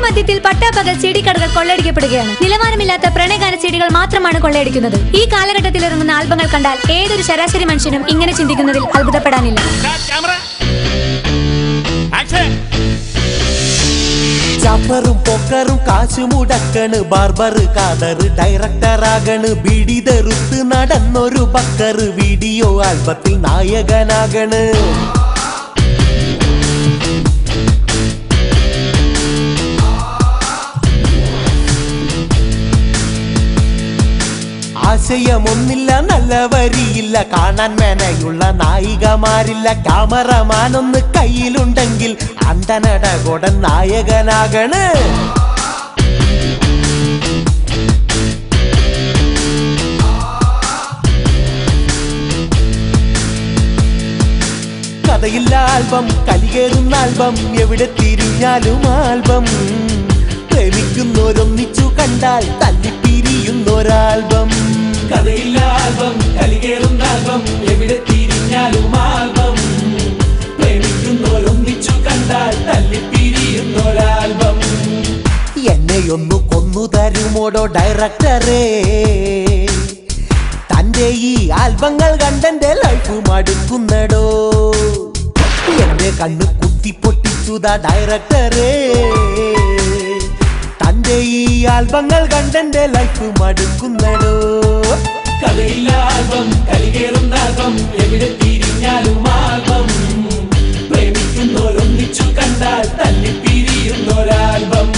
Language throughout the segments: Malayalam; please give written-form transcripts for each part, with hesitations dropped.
മധ്യത്തിൽ പട്ടാപ്പകൽ CD-കടകൾ കൊള്ളയടിക്കപ്പെടുകയാണ്. നിലവാരമില്ലാത്ത പ്രണയഗാന CD-കൾ മാത്രമാണ് കൊള്ളയടിക്കുന്നത്. ഈ കാലഘട്ടത്തിൽ ഇറങ്ങുന്ന ആൽബങ്ങൾ കണ്ടാൽ ഏതൊരു ശരാശരി മനുഷ്യനും ഇങ്ങനെ ചിന്തിക്കുന്നതിൽ അത്ഭുതപ്പെടാനില്ല. ചപ്പറും പൊക്കറും കാശു മുടക്കണ്, ബാർബർ കാതർ ഡയറക്ടറാകണ്, ബീഡിതെറുത്ത് നടന്നൊരു ബക്കർ വീഡിയോ ആൽബത്തിൽ നായകനാകണ്. ആശയമൊന്നില്ല, നല്ല വരിയില്ല, കാണാൻ മേനയുള്ള നായികമാരില്ല. ക്യാമറമാനൊന്ന് കയ്യിലുണ്ടെങ്കിൽ അന്തനടകൊടൻ നായകനാകണ്. കഥയില്ല ആൽബം, കലികേറുന്ന ആൽബം, എവിടെ തിരിഞ്ഞാലും ആൽബം. പ്രേമിക്കുന്നോരൊന്നിച്ചു കണ്ടാൽ തല്ലിപ്പിരിയുന്നൊരാൽബം. കഥയില്ല ആൽബം, കലികേറുന്ന ആൽബം, എവിടെ തിരിഞ്ഞാലും ആൽബം. പ്രേമിക്കുന്നോരൊന്നിച്ചു കണ്ടാൽ തല്ലിപ്പിരിയുന്നൊരാൽബം. എന്നെയൊന്നു കൊന്നു തരുമോടോ ഡയറക്ടറേ, തന്റെ ഈ ആൽബങ്ങൾ കണ്ടെന്റെ ലൈഫ് മടുക്കുന്നടോ. എന്റെ കണ്ണ് കുത്തി പൊട്ടിച്ചുതാ ഡയറക്ടറേ, തന്റെ ഈ ആൽബങ്ങൾ കണ്ടെന്റെ ലൈഫ് മടുക്കുന്നടോ. കഥയില്ല ആൽബം, കലികേറുന്ന ആൽബം, എവിടെ തിരിഞ്ഞാലും ആൽബം. പ്രേമിക്കുന്നോരൊന്നിച്ചു കണ്ടാൽ തല്ലിപ്പിരിയുന്നൊരാൽബം.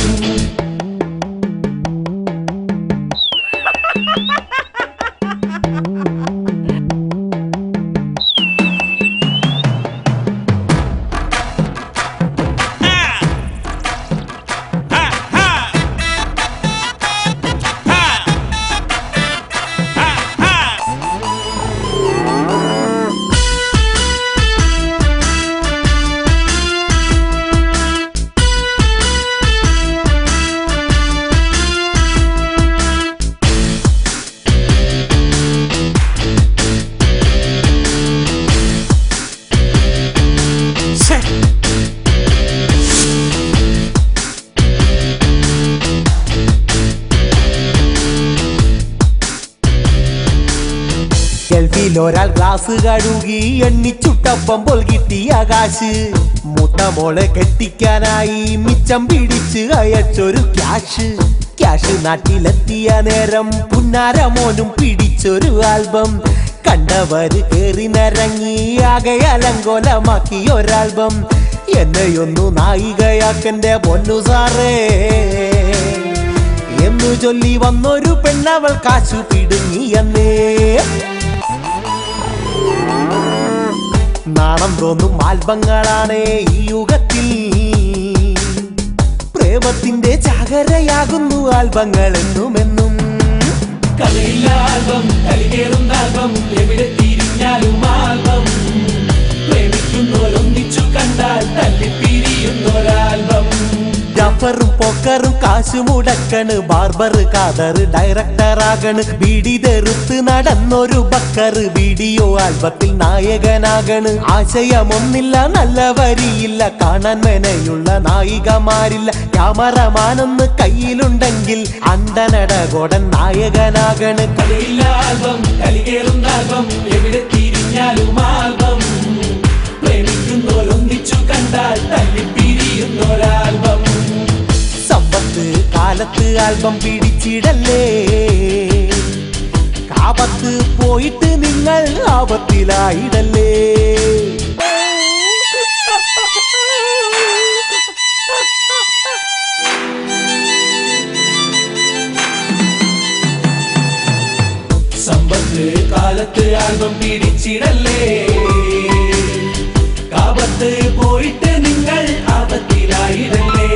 ഗൾഫിലൊരാൾ ഗ്ലാസ് കഴുകി എണ്ണിച്ചുട്ടപ്പം കിട്ടിയ കാശ്. മുട്ട മോളെ കെട്ടിക്കാനായി മിച്ചം പിടിച്ച് അയച്ചൊരു ക്യാഷ് നാട്ടിലെത്തിയ നേരം പുന്നാരമോനും പിടിച്ചൊരു ആൽബം. കണ്ടവര് കേറി നിരങ്ങി ആകെ അലങ്കോലമാക്കി ഒരാൽബം. എന്നെയൊന്നു നായികയാക്കന്റെ പൊന്നു സാറേ എന്നു ചൊല്ലി വന്നൊരു പെണ്ണവൾ കാശു പിടുങ്ങിയെന്നേ. നാണം തോന്നും ആൽബങ്ങളാണ് ഈ യുഗത്തിൽ, പ്രേമത്തിന്റെ ചാകരയാകുന്നു ആൽബങ്ങൾ എന്നുമെന്നും. കഥയില്ല ആൽബം, കലികേറുന്ന ആൽബം, എവിടെ തിരിഞ്ഞാലും ആൽബം. പ്രേമിക്കുന്നോരൊന്നിച്ചു കണ്ടാൽ തല്ലിപ്പിരിയുന്നൊരാൽബം. ജാഫറും പൊക്കറും കാശു മുടക്കണ്, ബാർബർ കാതർ ഡയറക്ടറാകണ്, ബീഡിതെറുത്ത് നടന്നൊരു ബക്കർ വീഡിയോ ആൽബത്തിൽ നായകനാകണ്. ആശയമൊന്നില്ല, നല്ല വരിയില്ല, കാണാൻ മേനയുള്ള നായികമാരില്ല. ക്യാമറമാനൊന്ന് കയ്യിലുണ്ടെങ്കിൽ അന്തനടകൊടൻ നായകനാകണ്. കഥയില്ല ആൽബം, കലികേറുന്ന ആൽബം, എവിടെ തിരിഞ്ഞാലും ആൽബം. പ്രേമിക്കുന്നോരൊന്നിച്ചു കണ്ടാൽ തല്ലിപ്പിരിയുന്നൊരാൽബം. സമ്പത്ത് കാലത്ത് ആൽബം പിടിച്ചിടല്ലേ, കാപത്ത് പോയിട്ട് നിങ്ങൾ ആപത്തിലായിടല്ലേ. കാലത്ത് ആൽബം പിടിച്ചിടല്ലേ കാപത്ത് പോയിട്ട് നിങ്ങൾ ആപത്തിലായിടല്ലേ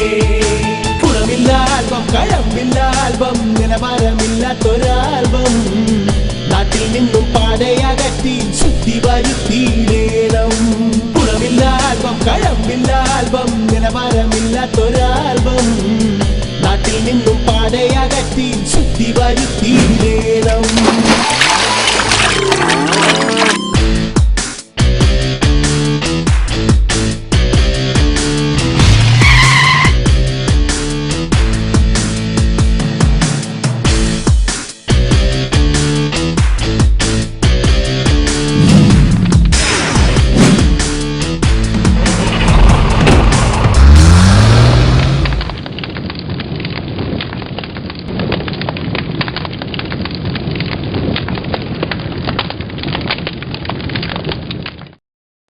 ഗുണമില്ല ആൽബം കഴമ്പില്ല ആൽബം നിലവാരമില്ലാത്തൊരാൽബം നാട്ടിൽ നിന്നും പാടെ അകറ്റി ശുദ്ധി വരുത്തിയിടേണം ഗുണമില്ല ആൽബം കഴമ്പില്ല ആൽബം നിലവാരമില്ലാത്തൊരാൽബം നാട്ടിൽ നിന്നും പാടെ അകറ്റി ശുദ്ധി വരുത്തി